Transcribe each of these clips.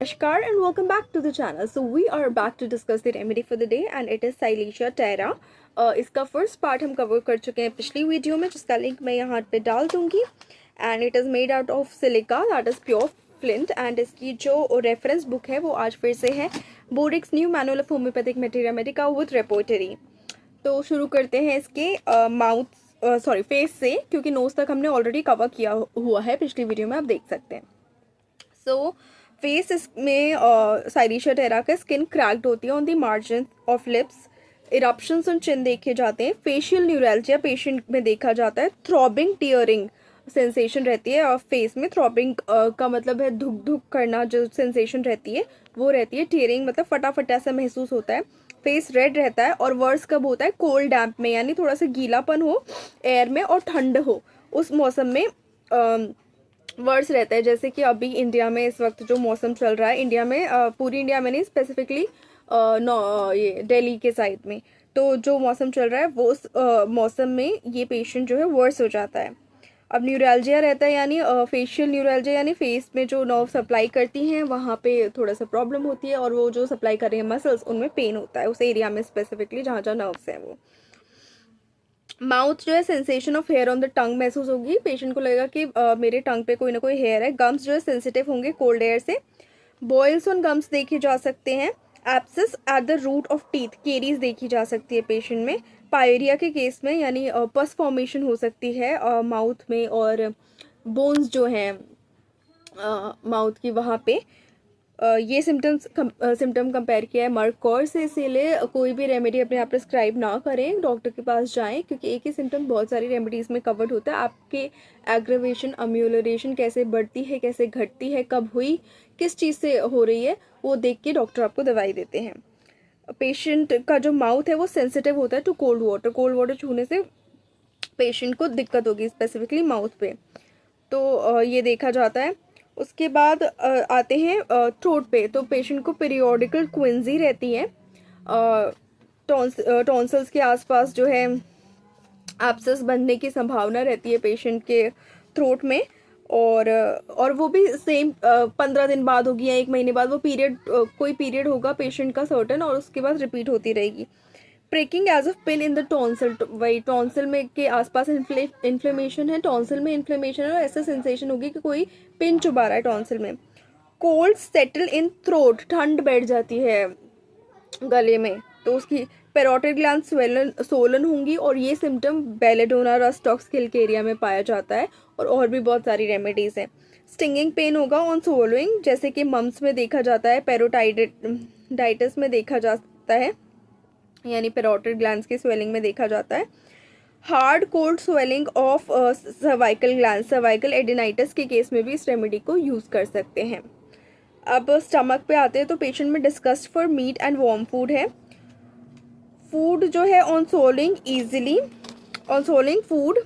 Namaskar and welcome back to the channel. So we are back to discuss the remedy for the day and it is Silesia terra. इसका first part हम cover कर चुके हैं पिछली video में, जिसका link मैं यहाँ पे डाल दूंगी. And it is made out of silica that is pure flint. And इसकी जो रेफरेंस बुक है वो आज फिर से है Boericke's new manual of homeopathic materia medica with repertory. तो शुरू करते हैं इसके फेस से, क्योंकि नोज तक हमने ऑलरेडी कवर किया हुआ है पिछली वीडियो में, आप देख सकते हैं. सो फेस इसमें साइलेशिया टेरा का स्किन क्रैक्ड होती है on the margin of lips. Eruptions on chin देखे जाते हैं. फेशियल न्यूरैल्जिया पेशेंट में देखा जाता है. थ्रॉबिंग टीयरिंग सेंसेशन रहती है और फेस में. थ्रॉबिंग का मतलब है धुक धुक करना, जो सेंसेशन रहती है वो रहती है. टीयरिंग मतलब फटाफट ऐसा महसूस होता है. फेस रेड रहता है. और वर्स कब होता है? कोल्ड डैम्प में, यानी थोड़ा सा गीलापन हो एयर में और ठंड हो उस मौसम में वर्स रहता है. जैसे कि अभी इंडिया में इस वक्त जो मौसम चल रहा है, इंडिया में पूरी इंडिया में नहीं, स्पेसिफिकली ये दिल्ली के साइड में, तो जो मौसम चल रहा है वो उस मौसम में ये पेशेंट जो है वर्स हो जाता है. अब न्यूरैल्जिया रहता है, यानी फेशियल न्यूरैल्जिया, यानी फेस में जो नर्व सप्लाई करती हैं वहाँ पे थोड़ा सा प्रॉब्लम होती है और वो जो सप्लाई कर रहे हैं मसल्स, उनमें पेन होता है उस एरिया में स्पेसिफिकली जहाँ जहाँ नर्व्स हैं वो. माउथ जो है, sensation of hair on the tongue महसूस होगी. पेशेंट को लगेगा कि मेरे टंग पे कोई ना कोई हेयर है. गम्स जो है सेंसिटिव होंगे कोल्ड एयर से. बॉयल्स ऑन गम्स देखे जा सकते हैं. Abscess at the root of teeth, caries देखी जा सकती है पेशेंट में. पायरिया के केस में यानी पस फॉर्मेशन हो सकती है माउथ में, और बोन्स जो हैं माउथ की वहाँ पे. ये सिम्टम कंपेयर किया है मर्कौर से. इसीलिए कोई भी रेमेडी अपने आप प्रिस्क्राइब ना करें, डॉक्टर के पास जाएं, क्योंकि एक ही सिम्टम बहुत सारी रेमेडीज़ में कवर्ड होता है. आपके एग्रेवेशन, अम्यूलरेशन कैसे बढ़ती है, कैसे घटती है, कब हुई, किस चीज़ से हो रही है, वो देख के डॉक्टर आपको दवाई देते हैं. पेशेंट का जो माउथ है वो सेंसिटिव होता है to cold water. Cold water छूने से पेशेंट को दिक्कत होगी स्पेसिफिकली माउथ पे. तो ये देखा जाता है. उसके बाद आते हैं थ्रोट पे. तो पेशेंट को पीरियोडिकल क्विंजी रहती है. टॉन्सल्स के आसपास जो है एब्सेस बनने की संभावना रहती है पेशेंट के थ्रोट में. और वो भी सेम 15 दिन बाद होगी या 1 महीने बाद. वो पीरियड कोई पीरियड होगा पेशेंट का सर्टन, और उसके बाद रिपीट होती रहेगी. Pricking as of pin in the tonsil, वही टॉन्सिल में के आसपास इन्फ्लेमेशन है. टॉन्सिल में इन्फ्लेमेशन है और ऐसा सेंसेशन होगी कि कोई पिन चुभा रहा है टॉन्सिल में. कोल्ड सेटल इन थ्रोट, ठंड बैठ जाती है गले में. तो उसकी पेरोटिड ग्लैंड सोलन होंगी. और ये सिम्टम बेलेडोना रस्टॉक्स किल के एरिया में पाया जाता है. और भी बहुत सारी रेमेडीज़ हैं. स्टिंगिंग पेन होगा ऑन सोलोइंग, जैसे कि मम्स में देखा जाता है, पेरोटाइडाइटिस में देखा जाता है, यानी पेरोटिड ग्लैंड्स की स्वेलिंग में देखा जाता है. Hard cold swelling of cervical gland, cervical adenitis के केस में भी इस रेमेडी को यूज़ कर सकते हैं. अब स्टमक पे आते हैं. तो पेशेंट में disgust for meat and warm food है. फूड जो है on swallowing food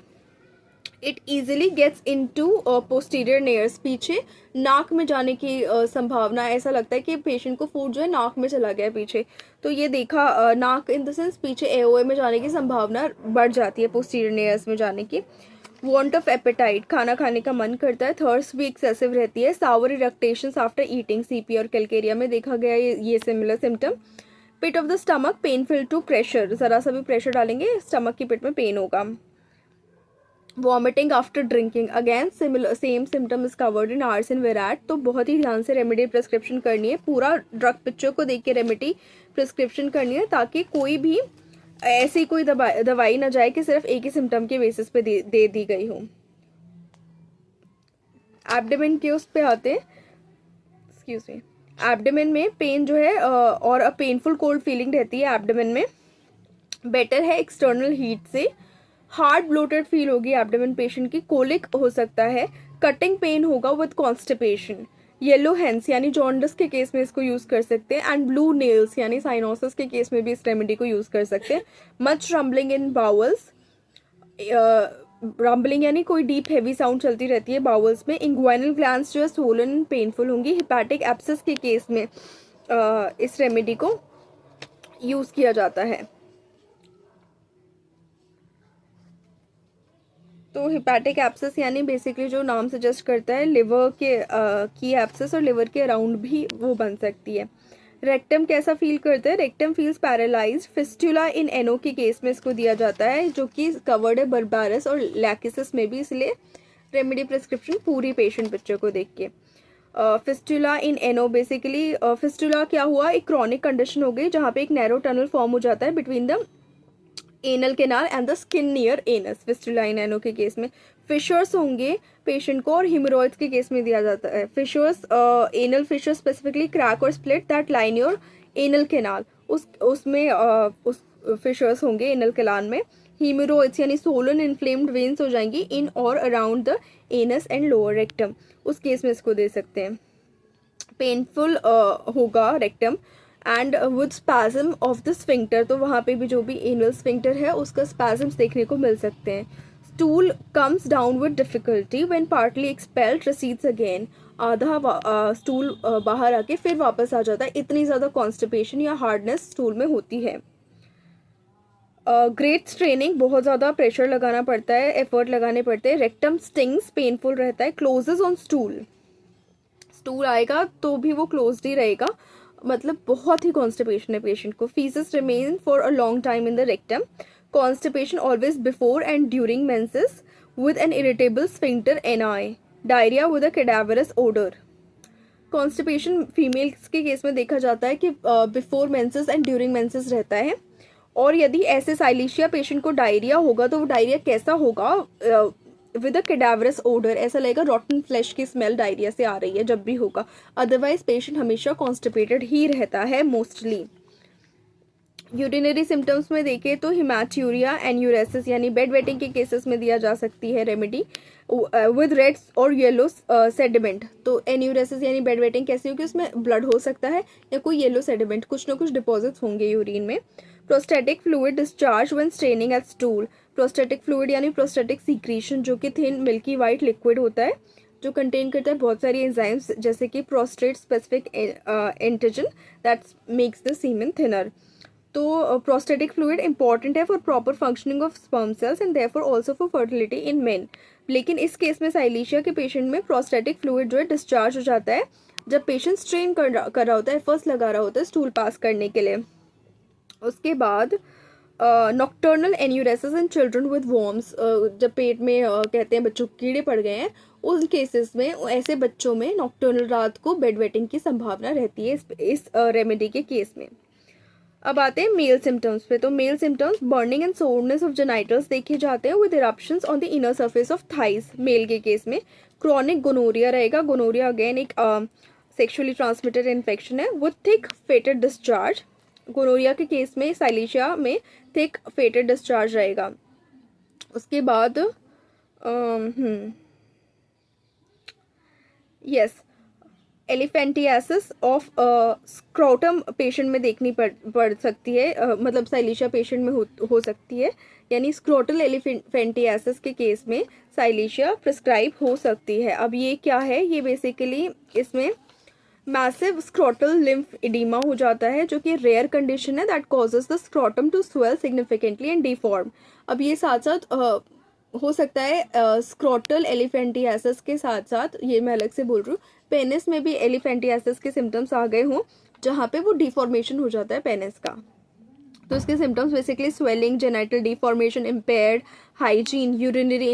it easily gets into posterior nares, पीछे नाक में जाने की संभावना. ऐसा लगता है कि पेशेंट को फूड जो है नाक में चला गया पीछे. तो ये देखा, नाक इन द सेंस पीछे एओए में जाने की संभावना बढ़ जाती है पोस्टीरियर नेयर्स में जाने की. वांट ऑफ एपेटाइट, खाना खाने का मन करता है. थर्स्ट भी एक्सेसिव रहती है. Sour eructations after eating, CP और कैलकेरिया में देखा गया ये similar symptom. Pit of the stomach painful to pressure, ज़रा सा भी प्रेशर डालेंगे स्टमक की पिट में पेन होगा. Vomiting after drinking, again similar same symptom is covered in Ars in Verat. तो बहुत ही ध्यान से रेमेडी प्रिस्क्रिप्शन करनी है. पूरा ड्रग पिक्चर को देख के रेमेडी प्रिस्क्रिप्शन करनी है, ताकि कोई भी ऐसी कोई दवाई ना जाए कि सिर्फ एक ही सिम्टम के बेसिस पे दे दी गई हो. एब्डोमेन के उस पे आते हैं. Excuse me. एब्डोमेन में पेन जो है और अ पेनफुल कोल्ड फीलिंग रहती है एब्डोमेन में. बेटर है एक्सटर्नल हीट से. हार्ड ब्लोटेड फील होगी एब्डोमेन पेशेंट की. कोलिक हो सकता है. कटिंग पेन होगा विद कॉन्स्टिपेशन. येलो हैंड्स यानी जॉन्डिस के केस में इसको यूज़ कर सकते हैं. एंड ब्लू नेल्स यानी साइनोसिस के केस में भी इस रेमेडी को यूज़ कर सकते हैं. मच रम्बलिंग इन बाउल्स, रम्बलिंग यानी कोई डीप हैवी साउंड चलती रहती है बाउल्स में. इंग्वाइनल ग्लैंड्स जो है सोलन पेनफुल होंगी. हिपैटिक एब्सेस के केस में इस रेमेडी को यूज़ किया जाता है. तो हिपैटिक एब्सेस यानी बेसिकली जो नाम सजेस्ट करता है लिवर के की एब्सेस और लिवर के अराउंड भी वो बन सकती है। रेक्टम कैसा फील करता है? Rectum feels paralysed. Fistula in ano के केस में इसको दिया जाता है जो कि कवर्ड है बर्बारस और लैकिसिस में भी, इसलिए रेमेडी प्रिस्क्रिप्शन पूरी पेशेंट पिक्चर को देख के। Fistula in I know basically fistula क्या हुआ, एक क्रॉनिक कंडीशन हो गई जहाँ पे एक नैरो टनल फॉर्म हो जाता है between the anal canal and the skin near anus. Fistula in ano के केस में फिशर्स होंगे पेशेंट को, और हिमोरॉइड्स के केस में दिया जाता है fissures, anal fissures specifically crack और split that line your anal canal, उसमें उस फिशर्स होंगे एनल केनाल में। हीमोरॉइड्स यानी सोलन इन्फ्लेम्ड वेन्स हो जाएंगी इन और around the anus and lower rectum, उस केस में इसको दे सकते हैं। पेनफुल होगा rectum and with spasm of the sphincter, तो वहाँ पे भी जो भी एनल स्फिंक्टर है उसका स्पैज्म्स देखने को मिल सकते हैं। Stool comes down with difficulty when partly expelled recedes again, आधा स्टूल बाहर आके फिर वापस आ जाता है, इतनी ज़्यादा कॉन्स्टिपेशन या हार्डनेस स्टूल में होती है। ग्रेट स्ट्रेनिंग, बहुत ज़्यादा प्रेशर लगाना पड़ता है, एफर्ट लगाने पड़ते हैं। रेक्टम स्टिंग्स, पेनफुल रहता है। क्लोजेज ऑन स्टूल, स्टूल आएगा तो भी वो क्लोज्ड ही रहेगा, मतलब बहुत ही कॉन्स्टिपेशन है पेशेंट को। Faeces remain for a long time in the rectum. Constipation always before and during menses with an irritable sphincter ani. Diarrhoea with a cadaverous odour. Constipation females के केस में देखा जाता है कि before menses and during menses रहता है, और यदि ऐसे साइलिशिया पेशेंट को डायरिया होगा तो वो डायरिया कैसा होगा, विद अ कैडावरस ओडर, ऐसा लगेगा रॉटन फ्लैश की स्मेल डायरिया से आ रही है जब भी होगा। अदरवाइज पेशेंट हमेशा कॉन्स्टिपेटेड ही रहता है मोस्टली। यूरिनरी सिम्टम्स में देखें तो हिमैच्यूरिया, एन्यूरेसिस यानी बेड वेटिंग के केसेस में दिया जा सकती है रेमेडी विद रेड और येलो सेडिमेंट। तो एन्यूरेसिस यानी बेड वेटिंग कैसी होगी, उसमें ब्लड हो सकता है या कोई येलो सेडिमेंट, कुछ ना कुछ डिपॉजिट्स होंगे यूरिन में। Prostatic fluid discharge when straining at stool. Prostatic fluid यानी प्रोस्टेटिक सीक्रेशन, जो कि थिन मिल्की वाइट लिक्विड होता है जो कंटेन करता है बहुत सारी एंजाइम्स जैसे कि prostate specific antigen that makes the semen thinner. तो प्रोस्टेटिक फ्लूइड इंपॉर्टेंट है for proper functioning of sperm cells and therefore also for fertility in men. लेकिन इस केस में साइलिशिया के पेशेंट में प्रोस्टेटिक फ्लूइड जो है डिस्चार्ज हो जाता है जब पेशेंट स्ट्रेन कर रहा होता है, फर्स्ट लगा रहा होता है स्टूल पास करने के लिए। उसके बाद nocturnal enuresis in children with worms, जब पेट में कहते हैं बच्चों कीड़े पड़ गए हैं, उन केसेस में ऐसे बच्चों में नॉक्टर्नल रात को बेड वेटिंग की संभावना रहती है इस रेमेडी के केस में। अब आते हैं मेल सिम्टम्स पे। तो male symptoms burning and soreness of genitals देखे जाते हैं with eruptions on the inner surface of thighs. Male के केस में क्रॉनिक गोनोरिया रहेगा। गोनोरिया अगेन एक सेक्सुअली ट्रांसमिटेड इन्फेक्शन है with thick fetid discharge. Gonorrhoea के केस में साइलिशिया में थिक फेटेड डिस्चार्ज रहेगा। उसके बाद yes elephantiasis of scrotum patient में देखनी पड़ सकती है, मतलब साइलिशिया पेशेंट में हो सकती है, यानी स्क्रोटल एलिफेंटियासिस के केस में साइलिशिया प्रिस्क्राइब हो सकती है। अब ये क्या है, ये बेसिकली इसमें मैसिव स्क्रोटल लिम्फ इडीमा हो जाता है जो कि रेयर कंडीशन है that causes the scrotum to swell significantly and deform. अब ये साथ साथ हो सकता है स्क्रोटल एलिफेंटियासिस के साथ साथ, ये मैं अलग से बोल रही हूँ, पेनिस में भी एलिफेंटियासिस के सिम्टम्स आ गए हों जहाँ पे वो डिफॉर्मेशन हो जाता है पेनिस का। तो इसके symptoms basically swelling, genital deformation, impaired hygiene, urinary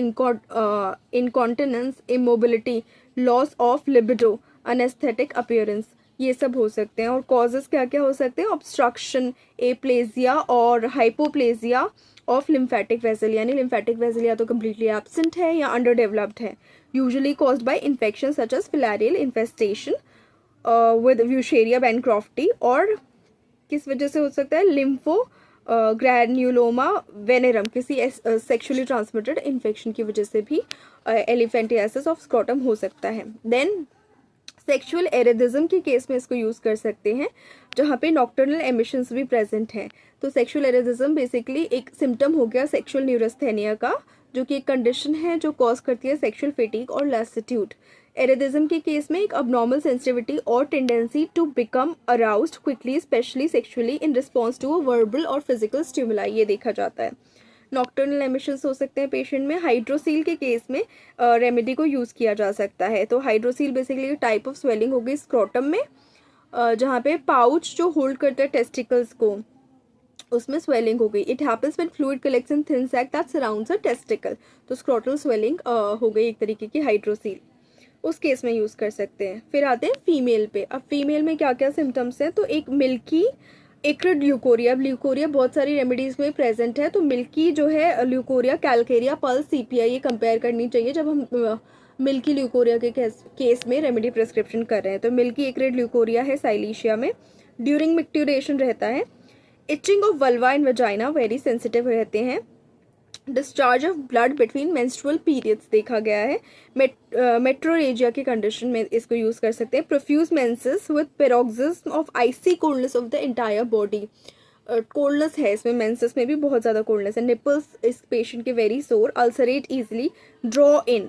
incontinence, immobility, loss of libido, anaesthetic appearance, ये सब हो सकते हैं। और कॉजेज क्या क्या हो सकते हैं, ऑब्स्ट्रक्शन, एप्लेजिया और हाइपोप्लेजिया ऑफ लिम्फेटिक वेसल, यानी लिम्फेटिक वेसल या तो कम्प्लीटली एब्सेंट है या अंडर डेवलप्ड है, usually caused by infection such as filarial infestation with Wuchereria bancrofti. और किस वजह से हो सकता है, लिम्फो ग्रैन्युलोमा वेनेरम, किसी सेक्सुअली ट्रांसमिटेड इन्फेक्शन की वजह से भी एलिफेंटियासिस ऑफ स्क्रोटम हो सकता है। देन सेक्सुअल एरिदिज्म के केस में इसको यूज़ कर सकते हैं जहाँ पे नॉक्टर्नल एमिशंस भी प्रेजेंट हैं। तो सेक्सुअल एरिदिज्म बेसिकली एक सिम्टम हो गया सेक्सुअल न्यूरोस्थेनिया का, जो कि एक कंडीशन है जो कॉज करती है सेक्सुअल फेटीग और लैसिट्यूड। एरिदिज्म के केस में एक अबनॉर्मल सेंसिटिविटी और tendency to become aroused quickly specially sexually in response to a verbal और फिजिकल स्टिमुलाई, ये देखा जाता है। नॉक्टर्नल एमिशंस हो सकते हैं पेशेंट में। हाइड्रोसील के केस में रेमेडी को यूज़ किया जा सकता है। तो hydrocele basically type of swelling होगी स्क्रोटम में, जहाँ पे पाउच जो होल्ड करते हैं टेस्टिकल्स को, उसमें स्वेलिंग हो गई। It happens when fluid collects in thin sac that surrounds a testicle. तो स्क्रोटल स्वेलिंग हो गई एक तरीके की हाइड्रोसील, उस केस में यूज़ कर सकते हैं। फिर आते हैं फीमेल पे। अब फीमेल में क्या क्या सिम्टम्स हैं, तो एक मिल्की एक्रिड ल्यूकोरिया। अब ल्यूकोरिया बहुत सारी रेमेडीज़ में प्रेजेंट है, तो मिल्की जो है ल्यूकोरिया, कैलकेरिया, पल्स, सीपीआई, ये कंपेयर करनी चाहिए जब हम मिल्की ल्यूकोरिया के केस में रेमेडी प्रिस्क्रिप्शन कर रहे हैं। तो मिल्की एक्रिड ल्यूकोरिया है साइलीशिया में, ड्यूरिंग मिक्ट्यूरेशन रहता है। Itching of vulva and vagina very sensitive रहते हैं। Discharge of blood between menstrual periods देखा गया है। मेट्रोरेजिया के कंडीशन में इसको यूज़ कर सकते हैं। Profuse menses with paroxysm of icy coldness of the entire body. Coldness है इसमें, मेंसेस में भी बहुत ज़्यादा कोल्डनेस है। निपल्स इस पेशेंट के very sore, ulcerate easily, draw in.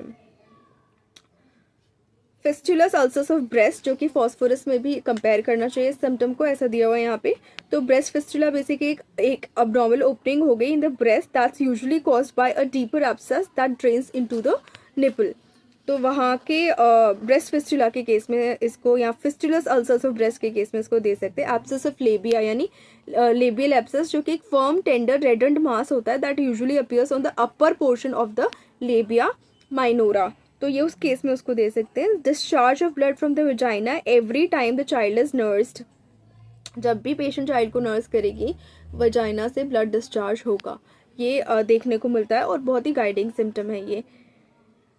Fistulous ulcers of breast, जो कि फॉस्फोरस में भी कंपेयर करना चाहिए इस सिम्टम को, ऐसा दिया हुआ है यहाँ पे। तो ब्रेस्ट फिस्टुला बेसिकली एक अब्डोमिनल ओपनिंग हो गई in the breast that's usually caused by a deeper abscess that drains into the nipple. तो वहाँ के ब्रेस्ट फिस्टुला के केस में इसको, या फिस्टुलस अल्सर्स ऑफ ब्रेस्ट के केस में इसको दे सकते हैं। एब्सेस ऑफ लेबिया, यानी लेबियल एब्सेस, जो कि एक फर्म टेंडर रेडेंड मास होता है that usually appears on the upper portion of the labia minora. तो ये उस केस में उसको दे सकते हैं। Discharge of blood from the vagina every time the child is nursed. जब भी पेशेंट चाइल्ड को नर्स करेगी, वजाइना से ब्लड डिस्चार्ज होगा, ये देखने को मिलता है और बहुत ही गाइडिंग सिम्टम है ये।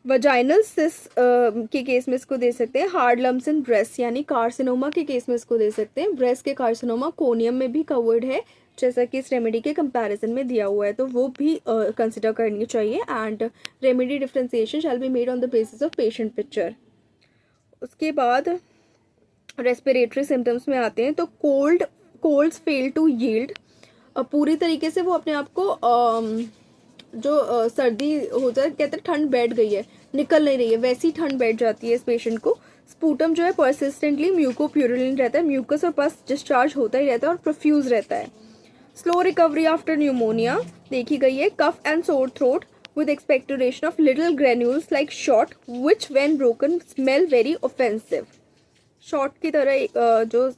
वजाइनल सिस के केस में इसको दे सकते हैं। हार्ड लम्प्स इन ब्रेस्ट, यानी कार्सिनोमा के केस में इसको दे सकते हैं। ब्रेस्ट के कार्सिनोमा कोनियम में भी कवर्ड है, जैसा कि इस रेमेडी के कंपैरिजन में दिया हुआ है, तो वो भी कंसिडर करनी चाहिए। And remedy differentiation shall be made on the basis of patient picture. उसके बाद रेस्पिरेटरी सिम्टम्स में आते हैं। तो कोल्ड्स फेल टू यील्ड, पूरी तरीके से वो अपने आप को जो सर्दी होता है, कहते हैं ठंड बैठ गई है, निकल नहीं रही है, वैसी ठंड बैठ जाती है इस पेशेंट को। स्पूटम जो है परसिस्टेंटली म्यूकोप्यूरिलेंट रहता है, म्यूकस और पस डिस्चार्ज होता ही रहता है और प्रोफ्यूज रहता है। स्लो रिकवरी आफ्टर न्यूमोनिया देखी गई है। Cough and sore throat with expectoration of little granules like shot which when broken smell very offensive। Shot की तरह जो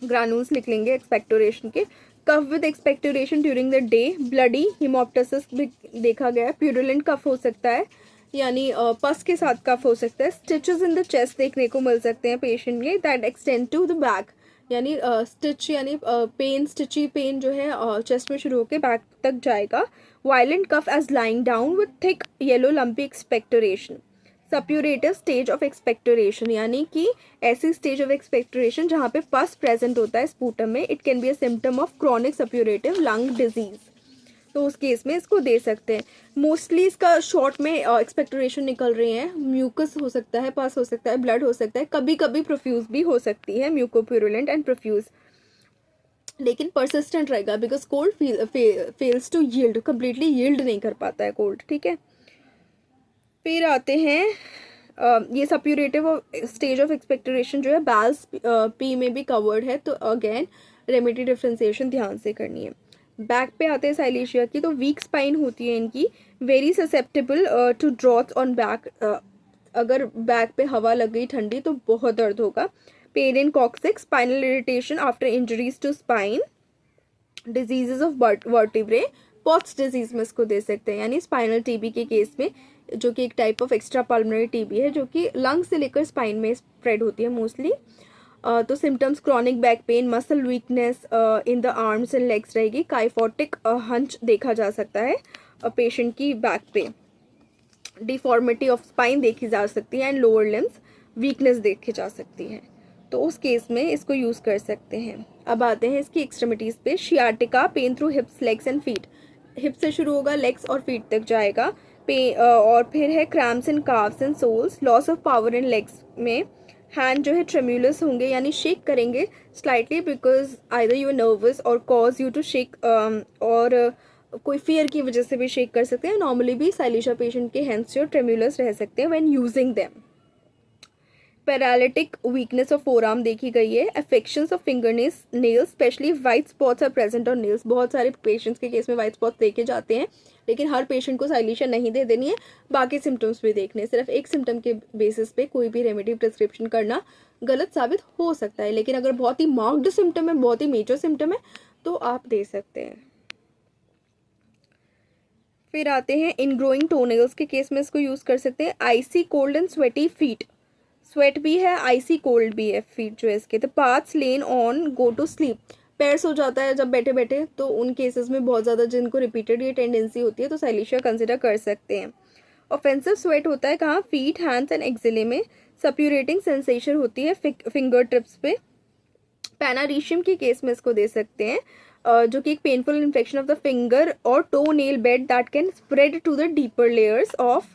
ग्रानुल्स निकलेंगे एक्सपेक्टोरेशन के। Cough with expectoration during the day, bloody, haemoptysis भी देखा गया है। प्यूरुलेंट कफ हो सकता है, यानी पस के साथ कफ हो सकता है। स्टिचेस इन द चेस्ट देखने को मिल सकते हैं पेशेंट में that extend to the back, यानी स्टिच यानी पेन, स्टिची पेन जो है चेस्ट में शुरू होकर बैक तक जाएगा। Violent cough as lying down with thick yellow lumpy expectoration. Suppurative stage of expectoration, यानी कि ऐसी स्टेज ऑफ एक्सपेक्टोरेशन जहाँ पे पस प्रेजेंट होता है स्पूटम में। It can be a symptom of chronic suppurative lung disease, तो उस केस में इसको दे सकते हैं। मोस्टली इसका शॉर्ट में एक्सपेक्टोरेशन निकल रही है, म्यूकस हो सकता है, पस हो सकता है, ब्लड हो सकता है, कभी कभी प्रोफ्यूज भी हो सकती है, म्यूकोप्यूरुलेंट एंड प्रोफ्यूज, लेकिन परसिस्टेंट रहेगा because cold fails to yield, completely yield नहीं कर पाता है कोल्ड। ठीक है, फिर आते हैं ये सप्यूरेटिव स्टेज ऑफ एक्सपेक्टोरेशन जो है बैल्स पी में भी कवर्ड है, तो अगेन रेमेडी डिफ्रेंसिएशन ध्यान से करनी है। बैक पे आते हैं साइलेशिया की, तो वीक स्पाइन होती है इनकी, very susceptible to draughts on back. अगर बैक पे हवा लग गई ठंडी तो बहुत दर्द होगा। Pain in coccyx, spinal irritation after injuries to spine, diseases of vertebrae, Pott's disease में इसको दे सकते हैं, यानी स्पाइनल टीबी के केस में, जो कि एक type of extra pulmonary TB है जो कि लंग से लेकर स्पाइन में स्प्रेड होती है मोस्टली। तो symptoms chronic back pain, muscle weakness in the arms and legs रहेगी। काइफोटिक हंच देखा जा सकता है पेशेंट की बैक पे। डिफॉर्मिटी ऑफ स्पाइन देखी जा सकती है एंड लोअर लिम्स वीकनेस देखी जा सकती है, तो उस केस में इसको यूज़ कर सकते हैं। अब आते हैं इसकी एक्सट्रीमिटीज़ पे। Sciatica, pain through hips, legs and feet, hip से शुरू होगा, लेग्स और फीट तक जाएगा। और फिर है cramps in calves and soles, loss of power in legs में। हैंड जो है ट्रेम्यूलस होंगे, यानी शेक करेंगे slightly because either you are nervous और कॉज यू टू शेक, और कोई फियर की वजह से भी शेक कर सकते हैं। नॉर्मली भी साइलेशिया पेशेंट के हैंड्स जो ट्रेम्यूलस रह सकते हैं when using them. Paralytic weakness of forearm देखी गई है। Affections of finger nails specially white spots are present on nails. बहुत सारे पेशेंट्स के केस में वाइट स्पॉट्स देखे जाते हैं, लेकिन हर पेशेंट को साइलेशिया नहीं दे देनी है, बाकी सिम्टम्स भी देखने। सिर्फ एक सिम्टम के बेसिस पे कोई भी रेमेडी प्रिस्क्रिप्शन करना गलत साबित हो सकता है, लेकिन अगर बहुत ही मार्क्ड सिम्टम है, बहुत ही मेजर सिम्टम है, तो आप दे सकते हैं। फिर आते हैं इनग्रोइंग टोनेल्स के केस में इसको यूज़ कर सकते हैं। Icy cold and sweaty feet, sweat भी है, आइसी कोल्ड भी है फीट जो है इसके। The parts lain on go to sleep, पैर सो जाता है जब बैठे बैठे, तो उन केसेस में बहुत ज़्यादा जिनको रिपीटेड ये टेंडेंसी होती है तो साइलेशिया कंसिडर कर सकते हैं। ऑफेंसिव स्वेट होता है कहाँ, फीट, हैंड्स एंड एक्जिले में। सप्यूरेटिंग सेंसेशन होती है फिंगर टिप्स पे। पैनारीशियम के केस में इसको दे सकते हैं, जो कि एक painful infection of the finger और toe nail bed that can spread to the deeper layers of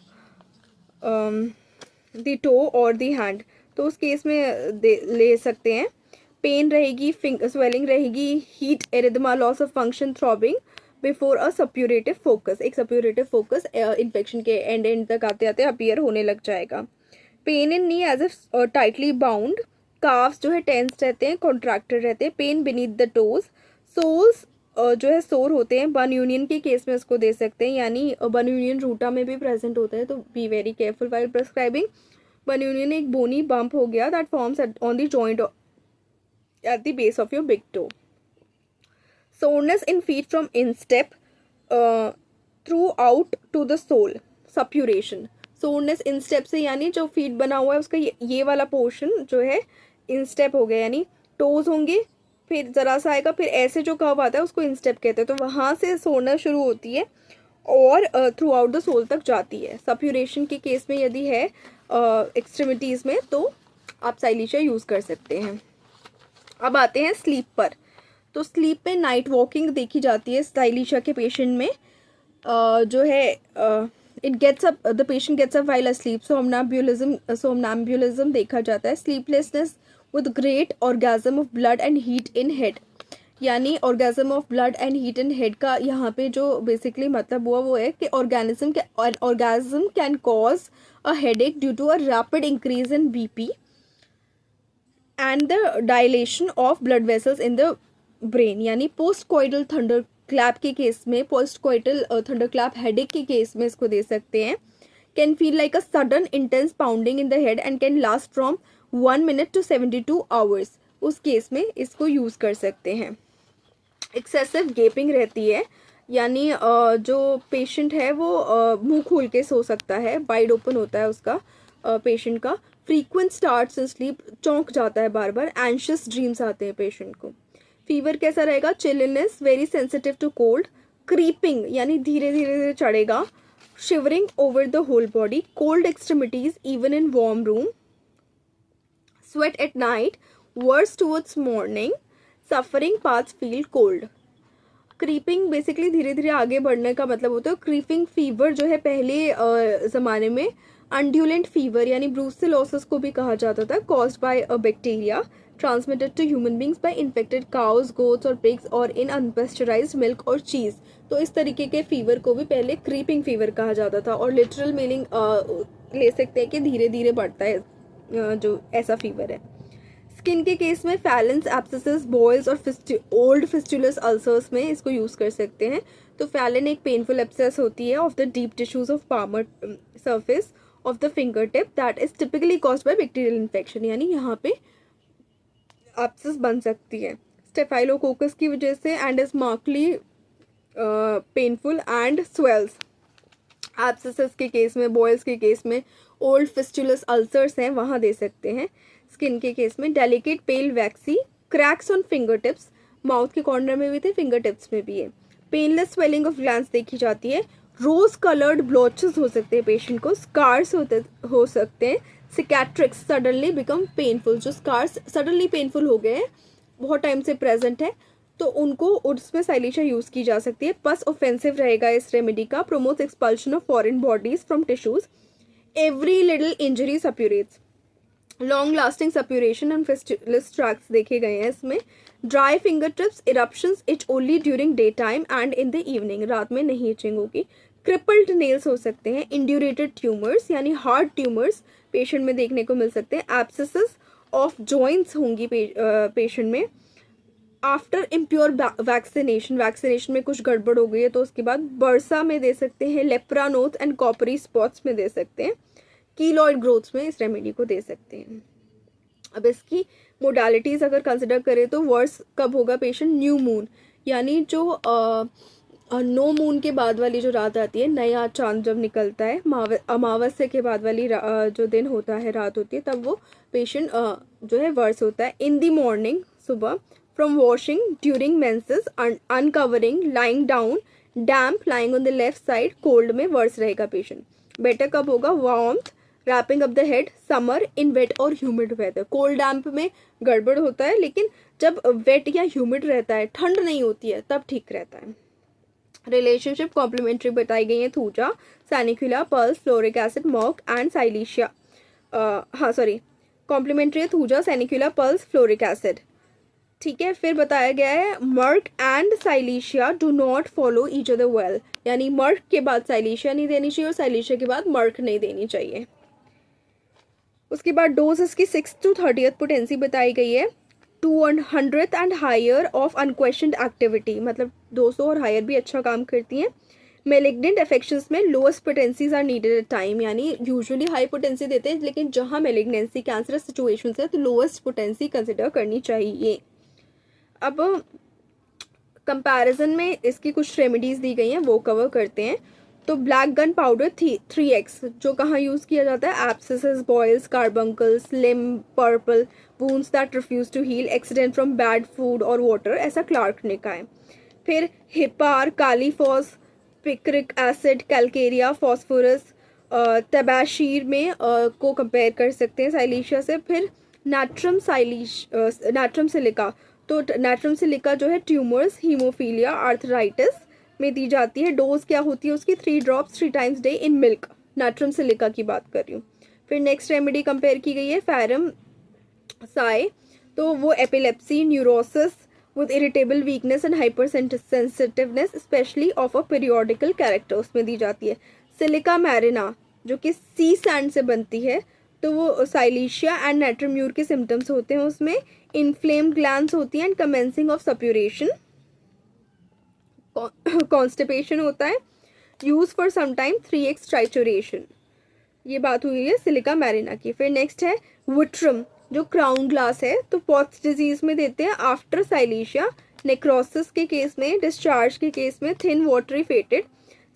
the toe और द हैंड, तो उस केस में ले सकते हैं। पेन रहेगी, स्वेलिंग रहेगी, heat, erythema, loss of function, throbbing before a suppurative focus. एक सप्यूरेटिव फोकस इन्फेक्शन के एंड तक आते आते अपीयर होने लग जाएगा। Pain in knee as if tightly bound, calves जो है टेंस रहते हैं, कॉन्ट्रैक्टेड रहते हैं। Pain beneath the toes, soles जो है सोर होते हैं। बन यूनियन के केस में इसको दे सकते हैं, यानी बन यूनियन रूटा में भी प्रेजेंट होता है, तो be very careful while prescribing. Bunion एक बोनी बम्प हो गया that forms on the joint at the base of your big toe. Soreness in feet from instep throughout to the sole, suppuration. Soreness instep से, यानी जो feet बना हुआ है उसका ये वाला पोर्शन जो है इनस्टेप हो गया, यानी टोज होंगे, फिर ज़रा सा आएगा, फिर ऐसे जो कर्व आता है उसको इंस्टेप कहते हैं, तो वहाँ से सोना शुरू होती है और थ्रू आउट द सोल तक जाती है। सप्यूरेशन के केस में यदि है एक्सट्रीमिटीज़ में, तो आप साइलेशिया यूज़ कर सकते हैं। अब आते हैं स्लीप पर, तो स्लीप पे नाइट वॉकिंग देखी जाती है साइलेशिया के पेशेंट में। जो है it gets up, the patient gets up while asleep, somnambulism देखा जाता है। Sleeplessness with great orgasm of blood and heat in head, यानी orgasm of blood and heat in head का यहाँ पे जो बेसिकली मतलब हुआ वो है कि orgasm can cause a headache due to a rapid increase in BP and the dilation of blood vessels in the brain, यानी postcoital thunderclap के केस में, postcoital thunderclap headache के केस में इसको दे सकते हैं। can feel like a sudden intense pounding in the head and can last from 1 minute to 72 hours, उस case में इसको यूज़ कर सकते हैं। एक्सेसिव गेपिंग रहती है, यानी जो पेशेंट है वो मुंह खोल के सो सकता है, वाइड ओपन होता है उसका पेशेंट का। फ्रीक्वेंट स्टार्ट्स इन स्लीप, चौंक जाता है बार बार। एंशियस ड्रीम्स आते हैं पेशेंट को। फीवर कैसा रहेगा, chilliness, very sensitive to cold. Creeping, यानी धीरे धीरे चढ़ेगा। Shivering over the whole body, cold extremities even in warm room. Sweat at night, worse towards morning, suffering paths feel cold. Creeping basically धीरे धीरे आगे बढ़ने का मतलब होता है। क्रीपिंग फीवर जो है पहले ज़माने में अंड्यूलेंट फीवर यानी ब्रूसेलोसिस को भी कहा जाता था, caused by a bacteria transmitted to human beings by infected cows, goats और पिग्स और इन अनपेस्चराइज्ड मिल्क और चीज़। तो इस तरीके के फीवर को भी पहले क्रीपिंग फीवर कहा जाता था, और लिटरल मीनिंग ले सकते हैं कि धीरे धीरे बढ़ता है जो ऐसा फीवर है। स्किन के केस में फैलेंस, एब्सेसेस, बॉयल्स और ओल्ड फिस्टुलस अल्सर्स में इसको यूज़ कर सकते हैं। तो फैलन एक पेनफुल एब्सेस होती है of the deep tissues of palmar surface of the finger tip that is typically caused by bacterial infection, यानी यहाँ पे एब्सेस बन सकती है स्टेफाइलोकोकस की वजह से and is markedly painful and swells. एब्सेसेस के केस में, बॉयल्स के केस में, ओल्ड फिस्टुलस अल्सर्स हैं वहाँ दे सकते हैं। स्किन के केस में delicate pale waxy, cracks on finger tips, mouth के कॉर्नर में भी थे, फिंगर टिप्स में भी है। पेनलेस स्वेलिंग ऑफ ग्लैंड्स देखी जाती है। रोज कलर्ड ब्लॉचेस हो सकते हैं पेशेंट को, स्कार्स हो सकते हैं। सिकैट्रिक्स सडनली बिकम पेनफुल, जो स्कार्स सडनली पेनफुल हो गए हैं, बहुत टाइम से प्रेजेंट है, तो उनको उसमें साइलेशिया यूज़ की जा सकती है। पस ऑफेंसिव रहेगा इस रेमेडी का। Promotes expulsion of foreign bodies from tissues. Every little injury suppurates, long lasting suppuration and fistulous tracts देखे गए हैं इसमें। Dry finger tips, eruptions, itch only during day time and in the evening, रात में नहीं etching होगी। Crippled nails हो सकते हैं, इंड्यूरेटेड ट्यूमर्स यानी हार्ड ट्यूमर्स पेशेंट में देखने को मिल सकते हैं, एब्सेसेस ऑफ जॉइंट्स होंगी पेशेंट में, आफ्टर इम्प्योर वैक्सीनेशन में कुछ गड़बड़ हो गई है तो उसके बाद बर्सा में दे सकते हैं, लेप्रा नोथ एंड कॉपरी स्पॉट्स में दे सकते हैं, कीलॉइड ग्रोथ्स में इस रेमेडी को दे सकते हैं। अब इसकी मोडालिटीज़ अगर कंसिडर करें तो वर्स कब होगा पेशेंट, न्यू मून यानी जो नो मून के बाद वाली जो रात आती है, नया चांद जब निकलता है, अमावस्या के बाद वाली जो दिन होता है, रात होती है, तब वो पेशेंट जो है वर्स होता है। इन दी मॉर्निंग, सुबह, from washing, during menses, uncovering, lying down, damp, lying on the left side, cold में वर्स रहेगा पेशेंट। बेटर कब होगा, warmth, wrapping up the head, summer, in wet और ह्यूमिड वेदर। कोल्ड डैम्प में गड़बड़ होता है, लेकिन जब वेट या ह्यूमिड रहता है, ठंड नहीं होती है, तब ठीक रहता है। रिलेशनशिप कॉम्प्लीमेंट्री बताई गई है, Thuja, Sanicula, Puls, fluoric acid, Merc and Silicea. Complementary है Thuja, Sanicula, Puls, fluoric acid. ठीक है, फिर बताया गया है Merc and Silicea do not follow each other well, यानी मर्क के बाद साइलिशिया नहीं देनी चाहिए और साइलिशिया के बाद मर्क नहीं देनी चाहिए। उसके बाद डोज इसकी 6 to 30th पोटेंसी बताई गई है, 200 and higher of unquestioned activity, मतलब 200 और हायर भी अच्छा काम करती हैं। मेलिग्नेंट अफेक्शंस में lowest potencies are needed at time, यानी यूजुअली हाई पोटेंसी देते हैं, लेकिन जहाँ मेलिग्नेंसी कैंसरस सिचुएशंस है तो लोएस्ट पोटेंसी कंसिडर करनी चाहिए। अब कंपैरिजन में इसकी कुछ रेमेडीज़ दी गई हैं, वो कवर करते हैं। तो ब्लैक गन पाउडर 3x जो कहाँ यूज़ किया जाता है, एब्सेसेस, बॉयल्स, कार्बंकल्स, लिम, purple, wounds that refuse to heal, accident from bad food और वाटर, ऐसा क्लार्क ने कहा है। फिर Hepar, Kali phos, picric acid, Calcarea, phosphorus, तबाशीर में को कंपेयर कर सकते हैं साइलिशिया से। फिर नाट्रम सिलिका, तो नाट्रम सिलिका जो है ट्यूमर्स, हीमोफीलिया, आर्थराइटिस में दी जाती है। डोज क्या होती है उसकी, 3 drops 3 times day in milk, Natrum silica की बात कर रही हूँ। फिर नेक्स्ट रेमेडी कंपेयर की गई है फैरम साई, तो वो epilepsy, neurosis with irritable weakness and hyper sensitiveness specially of a periodical character, उसमें दी जाती है। सिलिका मैरिना जो कि सी सैंड से बनती है, तो वो साइलिशिया एंड नाइट्रोम्यूर के सिम्टम्स होते हैं उसमें। इन्फ्लेम्ड ग्लैंड्स होती हैं and commencing of suppuration, constipation होता है, use for some time 3x trituration. ये बात हुई है सिलिका मैरिना की। फिर नेक्स्ट है विट्रम जो क्राउन ग्लास है, तो पॉट्स डिजीज में देते हैं आफ्टर साइलिशिया, नेक्रोसिस के केस में, डिस्चार्ज के केस में, thin watery fetid,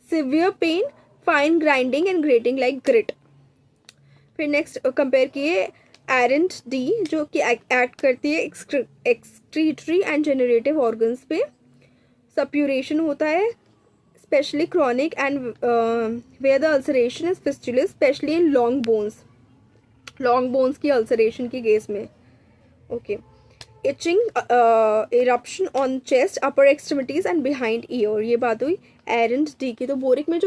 severe pain, fine grinding and grating like grit. फिर नेक्स्ट कंपेयर किए एरेंट डी जो कि एक्ट करती है एक्सक्रीटरी एंड जनरेटिव ऑर्गन्स पे, सप्यूरेशन होता है specially chronic and where the ulceration is fistulous specially in long bones की अल्सरेशन के केस में। Okay, itching, eruption on chest, upper extremities and behind ear, ये बात हुई एरेंट डी की। तो बोरिक में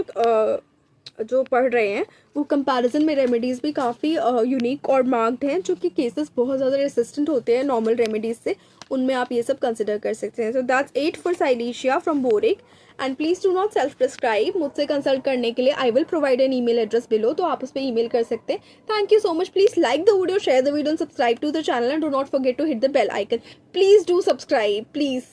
जो पढ़ रहे हैं वो कंपैरिजन में रेमेडीज़ भी काफ़ी यूनिक और मार्क्ड हैं, जो कि केसेस बहुत ज़्यादा रेसिस्टेंट होते हैं नॉर्मल रेमेडीज़ से, उनमें आप ये सब कंसिडर कर सकते हैं। So that's 8 for silicea from boric and please do not self prescribe. मुझसे कंसल्ट करने के लिए I will provide an email address below, तो आप उस पर ईमेल कर सकते हैं। Thank you so much. Please like the video, share the video and subscribe to the channel and do not forget to hit the bell icon. Please do subscribe please.